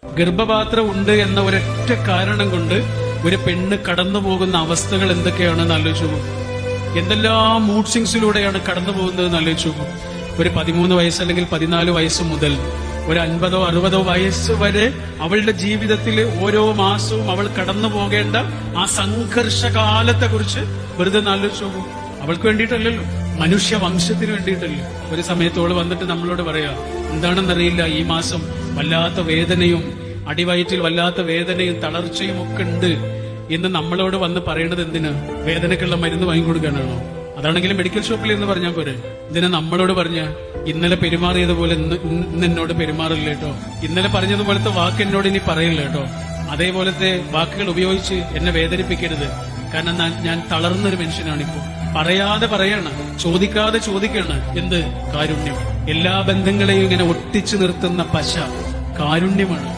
ഗർഭപാത്രം ഉണ്ട് എന്ന ഒരൊറ്റ കാരണം കൊണ്ട് ഒരു പെണ്ണ് കടന്നു പോകുന്ന അവസ്ഥകൾ എന്തൊക്കെയാണെന്ന് ആലോചിച്ചു പോകും. എന്തെല്ലാം മൂഡ് സ്വിങ്സിലൂടെയാണ് കടന്നു പോകുന്നത് ആലോചിച്ചു പോകും. ഒരു 13 വയസ്സ് അല്ലെങ്കിൽ 14 വയസ്സ് മുതൽ ഒരു 50 60 വയസ്സ് വരെ അവളുടെ ജീവിതത്തിൽ ഓരോ മാസവും അവൾ കടന്നു പോകേണ്ട ആ സംഘർഷകാലത്തെ കുറിച്ച് വെറുതെ ആലോചിച്ചു പോകും. അവൾക്ക് വേണ്ടിയിട്ടല്ലല്ലോ, മനുഷ്യവംശത്തിന് വേണ്ടിയിട്ടല്ലോ. ഒരു സമയത്തോട് വന്നിട്ട് നമ്മളോട് പറയാ, എന്താണെന്നറിയില്ല, ഈ മാസം വല്ലാത്ത വേദനയും അടിവയറ്റിൽ വല്ലാത്ത വേദനയും തളർച്ചയും ഒക്കെ ഉണ്ട് എന്ന് നമ്മളോട് വന്ന് പറയണത് എന്തിനാ? വേദനക്കുള്ള മരുന്ന് വാങ്ങിക്കൊടുക്കാനാണോ? അതാണെങ്കിലും മെഡിക്കൽ ഷോപ്പിൽ എന്ന് പറഞ്ഞാൽ പോരെ. ഇതിനെ നമ്മളോട് പറഞ്ഞ ഇന്നലെ പെരുമാറിയതുപോലെ ഇന്ന് എന്നോട് പെരുമാറില്ല കേട്ടോ, ഇന്നലെ പറഞ്ഞതുപോലത്തെ വാക്ക് എന്നോട് ഇനി പറയില്ല കേട്ടോ, അതേപോലത്തെ വാക്കുകൾ ഉപയോഗിച്ച് എന്നെ വേദനിപ്പിക്കരുത്. കാരണം ഞാൻ തളർന്നൊരു മനുഷ്യനാണിപ്പോ. പറയാതെ പറയാണ്, ചോദിക്കാതെ ചോദിക്കാണ്. എന്ത് കാരുണ്യം! എല്ലാ ബന്ധങ്ങളെയും ഇങ്ങനെ ഒട്ടിച്ചു നിർത്തുന്ന പശ കാരുണ്യമാണ്.